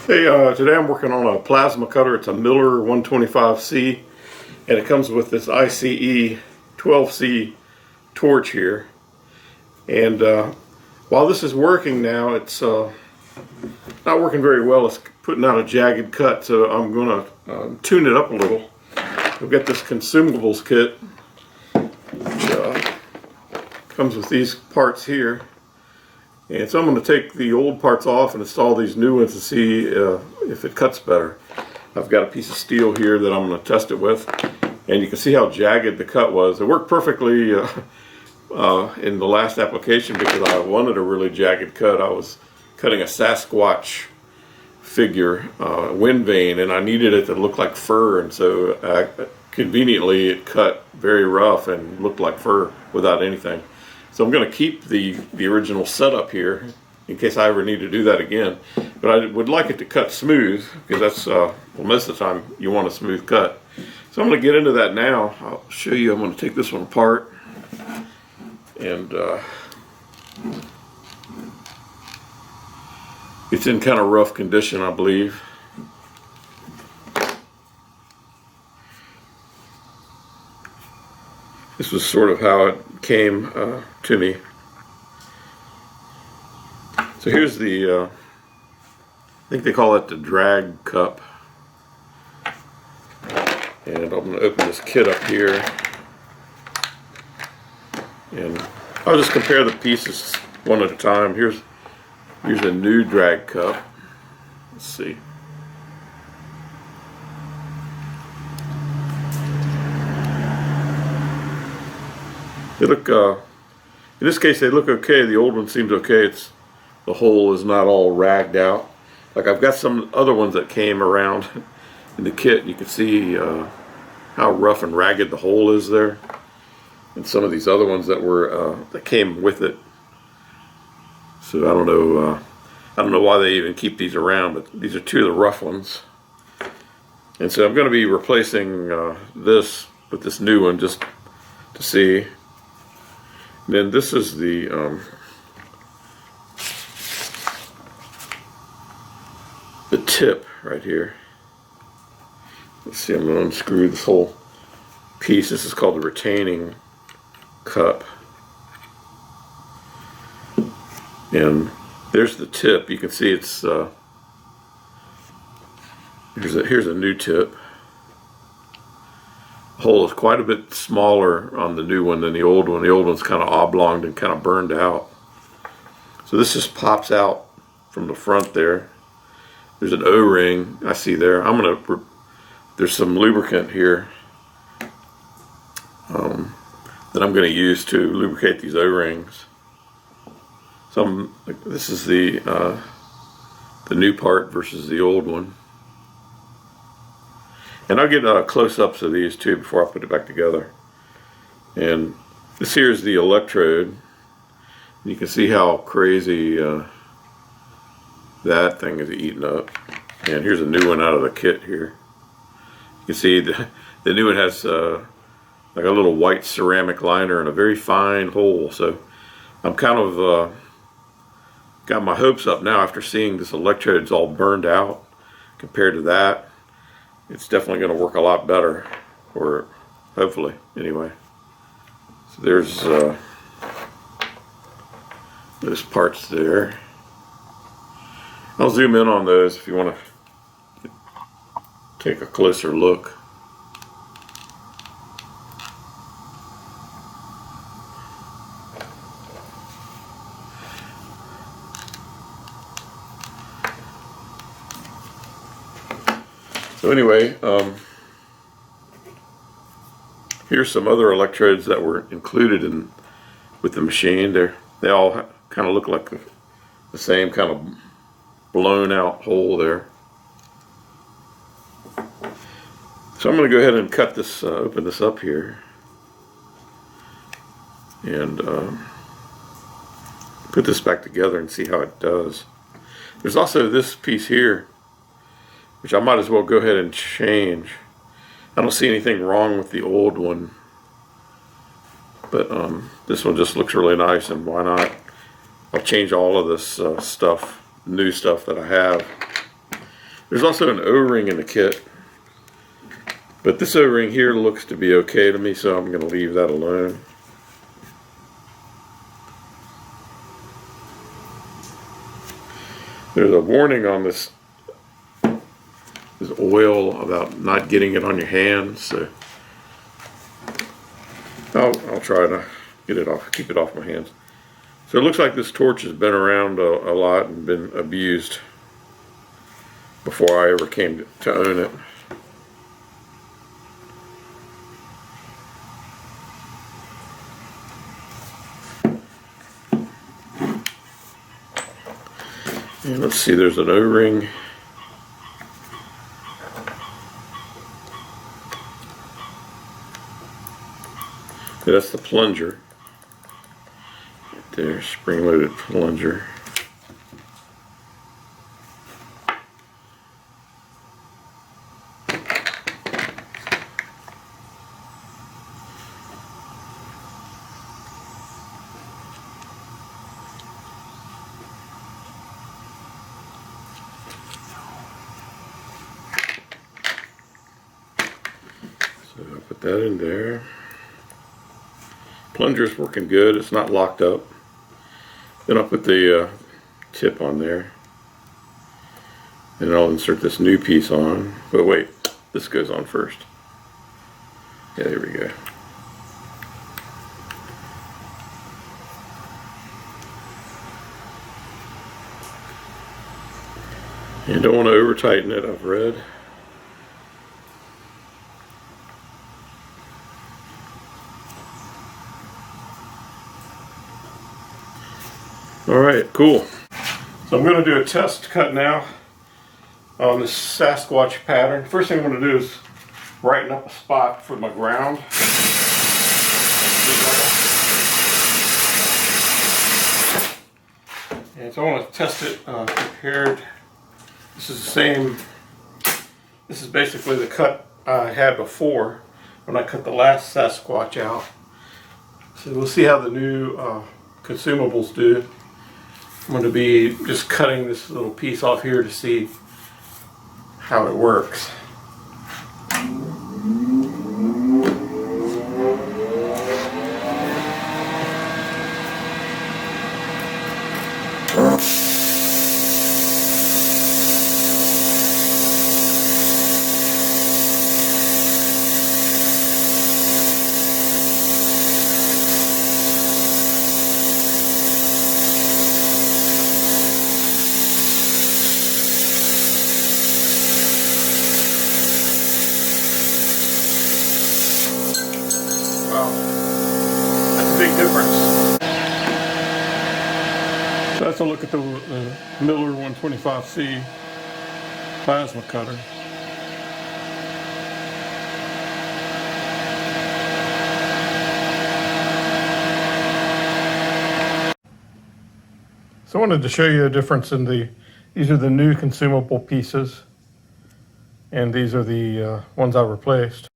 Hey, today I'm working on a plasma cutter. It's a Miller 125C, and it comes with this ICE 12C torch here. And while this is working now, it's not working very well. It's putting out a jagged cut, so I'm going to tune it up a little. We've got this consumables kit, which comes with these parts here. And so I'm going to take the old parts off and install these new ones to see if it cuts better. I've got a piece of steel here that I'm going to test it with, and you can see how jagged the cut was. It worked perfectly in the last application because I wanted a really jagged cut. I was cutting a Sasquatch figure, wind vane, and I needed it to look like fur, and so conveniently it cut very rough and looked like fur without anything. So I'm going to keep the original setup here in case I ever need to do that again. But I would like it to cut smooth because that's, well, most of the time you want a smooth cut. So I'm going to get into that now. I'll show you. I'm going to take this one apart. And it's in kind of rough condition, I believe. This was sort of how it came to me. So here's the, I think they call it the drag cup. And I'm going to open this kit up here. And I'll just compare the pieces one at a time. Here's a new drag cup. Let's see. They look, in this case they look okay. The old one seems okay. The hole is not all ragged out. Like I've got some other ones that came around in the kit. You can see how rough and ragged the hole is there. And some of these other ones that came with it. So I don't know why they even keep these around, but these are two of the rough ones. And so I'm going to be replacing this with this new one just to see. And then this is the tip right here. Let's see, I'm going to unscrew this whole piece. This is called the retaining cup. And there's the tip. You can see it's here's a new tip. The hole is quite a bit smaller on the new one than the old one. The old one's kind of oblonged and kind of burned out. So this just pops out from the front there. There's an O-ring I see there. There's some lubricant here that I'm going to use to lubricate these O-rings. So this is the new part versus the old one. And I'll get close-ups of these too before I put it back together. And this here is the electrode. You can see how crazy that thing is eaten up. And here's a new one out of the kit here. You can see the new one has like a little white ceramic liner and a very fine hole. So I'm kind of got my hopes up now after seeing this electrode's all burned out compared to that. It's definitely going to work a lot better, or hopefully, anyway. So there's those parts there. I'll zoom in on those if you want to take a closer look. So anyway, here's some other electrodes that were included with the machine. They all kind of look like the same kind of blown out hole there. So I'm going to go ahead and cut this, open this up here, and put this back together and see how it does. There's also this piece here, which I might as well go ahead and change. I don't see anything wrong with the old one, but this one just looks really nice, and why not? I'll change all of this stuff, new stuff that I have There's also an O-ring in the kit, but this O-ring here looks to be okay to me, so I'm going to leave that alone. There's a warning on this oil about not getting it on your hands, so I'll try to get it off, keep it off my hands. So it looks like this torch has been around a lot and been abused before I ever came to own it. And let's see, there's an O-ring. That's the plunger. Right there, spring-loaded plunger. So I'll put that in there. Plunger's working good, it's not locked up. Then I'll put the tip on there. And I'll insert this new piece on. But wait, this goes on first. Yeah, there we go. And don't want to over tighten it, I've read. Alright, cool. So I'm going to do a test cut now on this Sasquatch pattern. First thing I'm going to do is brighten up a spot for my ground. And so I want to test it compared. This is the same, this is basically the cut I had before when I cut the last Sasquatch out. So we'll see how the new consumables do. I'm going to be just cutting this little piece off here to see how it works. Wow, that's a big difference. So that's a look at the Miller 125C plasma cutter. So I wanted to show you a difference in these are the new consumable pieces, and these are the ones I replaced.